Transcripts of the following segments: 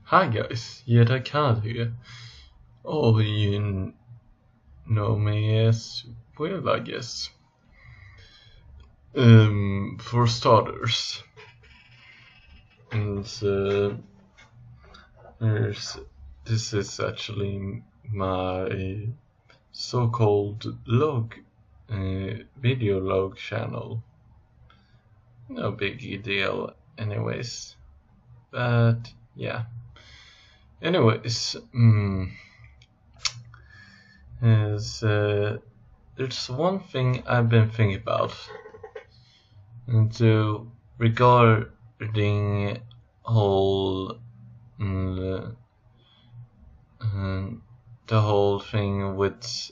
Hi guys, Yet here. Oh, you know me as well, I guess. For starters, and this is actually my so-called video log channel. No big deal, anyways. But yeah. Anyways, there's one thing I've been thinking about, and regarding whole the whole thing with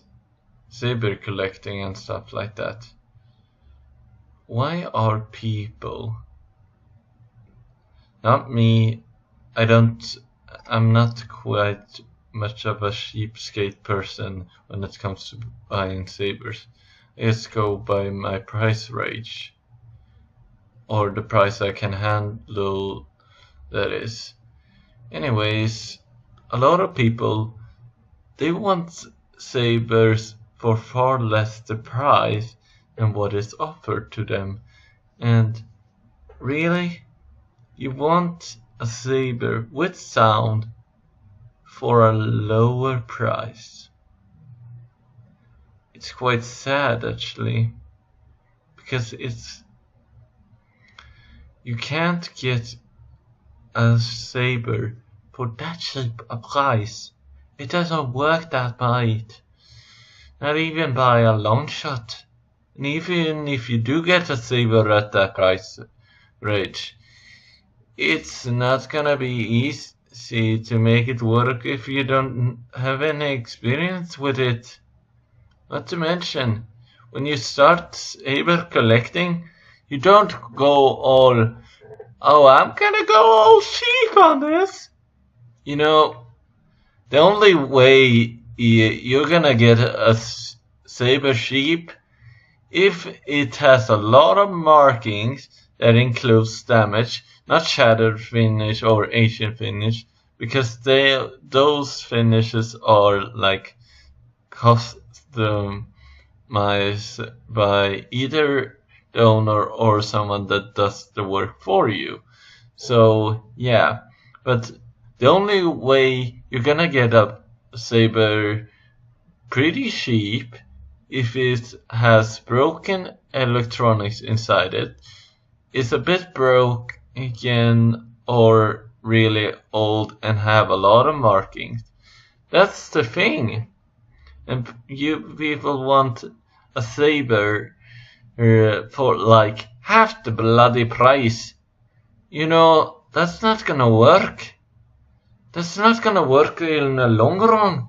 saber collecting and stuff like that. Why are people, not me, I'm not quite much of a cheapskate person when it comes to buying sabers. I just go by my price range, or the price I can handle, that is. Anyways, a lot of people, they want sabers for far less the price than what is offered to them. And really, you want a saber with sound for a lower price? It's quite sad actually, because you can't get a saber for that cheap a price. It doesn't work that bad. Not even by a long shot. And even if you do get a saber at that price range, it's not gonna be easy to make it work if you don't have any experience with it. Not to mention, when you start saber collecting, you don't go all, oh, I'm gonna go all cheap on this. You know, the only way you're gonna get a saber cheap if it has a lot of markings that includes damage, not shattered finish or ancient finish, because those finishes are like customized by either the owner or someone that does the work for you. So yeah, but the only way you're gonna get a saber pretty cheap if it has broken electronics inside it, is a bit broken or really old and have a lot of markings. That's the thing. And you people want a saber for like half the bloody price. You know, that's not gonna work. That's not gonna work in the long run.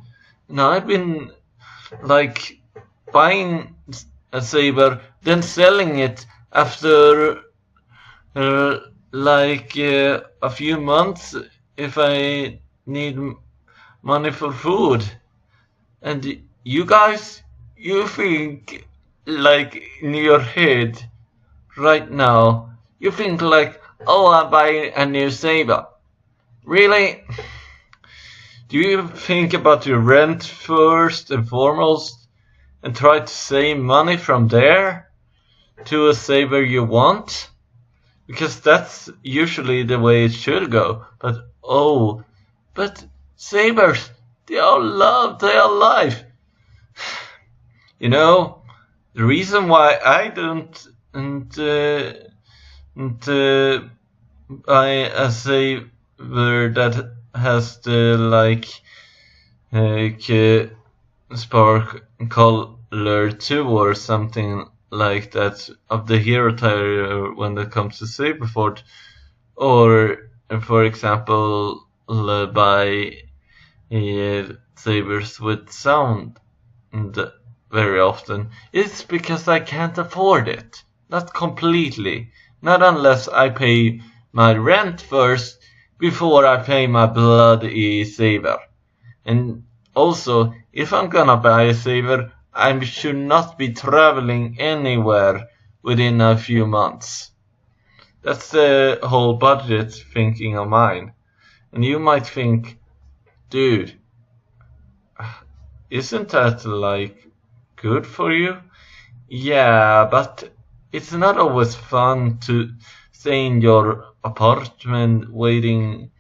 Now I've been like buying a saber, then selling it after a few months if I need money for food. And you guys, you think like in your head right now, you think like, oh, I buy a new saber. Really? Do you think about your rent first and foremost and try to save money from there to a saber you want? Because that's usually the way it should go. But sabers, they are alive. You know, the reason why I don't buy a saber that has the spark color 2 or something like that of the hero tire when it comes to Saberford, or for example buy sabers with sound very often, it's because I can't afford it. Not completely. Not unless I pay my rent first before I pay my bloody saber. And also, if I'm gonna buy a saber, I should not be traveling anywhere within a few months. That's the whole budget thinking of mine. And you might think, dude, isn't that like good for you? Yeah, but it's not always fun to stay in your apartment waiting,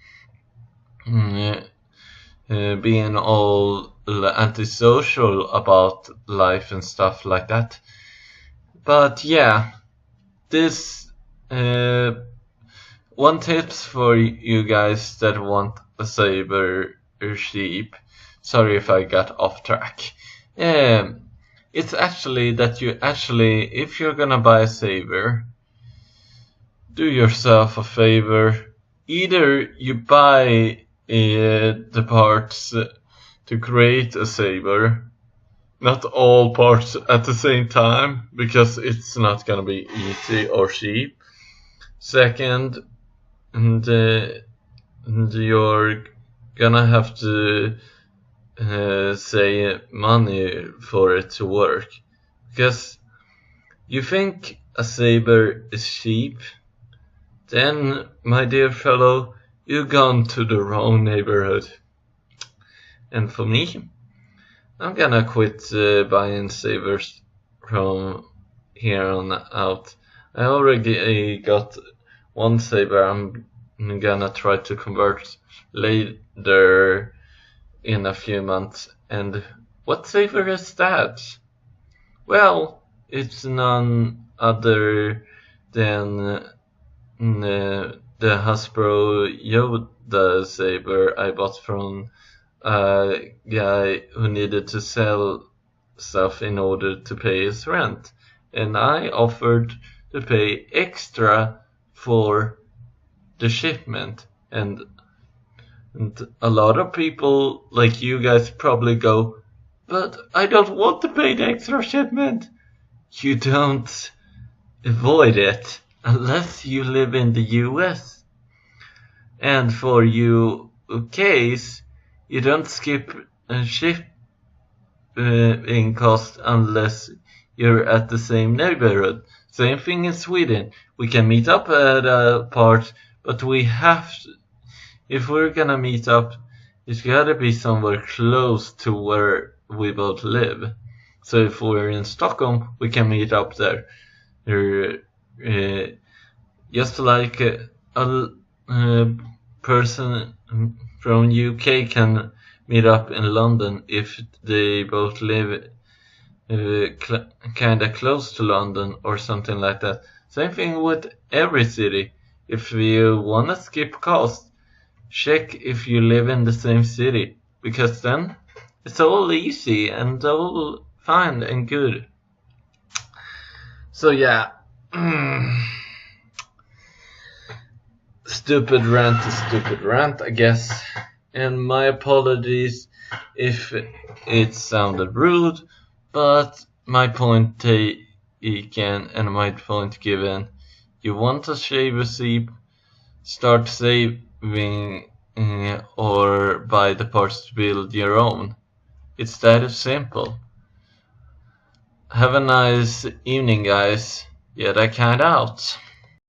being all antisocial about life and stuff like that. But yeah, this one tips for you guys that want a saber sheep. Sorry if I got off track. It's actually that if you're gonna buy a saber, do yourself a favor. Either you buy the parts to create a saber, not all parts at the same time, because it's not gonna be easy or cheap. Second, and you're gonna have to say money for it to work, because you think a saber is cheap, then my dear fellow, you've gone to the wrong neighborhood. And for me, I'm gonna quit buying sabers from here on out. I already got one saber I'm gonna try to convert later in a few months. And what saber is that? Well, it's none other than the Hasbro Yoda saber I bought from a guy who needed to sell stuff in order to pay his rent. And I offered to pay extra for the shipment. And a lot of people like you guys probably go, but I don't want to pay the extra shipment. You don't avoid it unless you live in the US. And for you UKs, you don't skip shipping cost unless you're at the same neighborhood. Same thing in Sweden. We can meet up at a part, but we have to, if we're gonna meet up, it's gotta be somewhere close to where we both live. So if we're in Stockholm, we can meet up there. Just like a person from UK can meet up in London if they both live kinda close to London or something like that. Same thing with every city. If you wanna skip cost, check if you live in the same city, because then it's all easy and all fine and good. So yeah, stupid rant, I guess. And my apologies if it sounded rude, but my point taken and my point given. You want to shave a sheep, start saving or buy the parts to build your own. It's that simple. Have a nice evening, guys. Yeah, that kind out.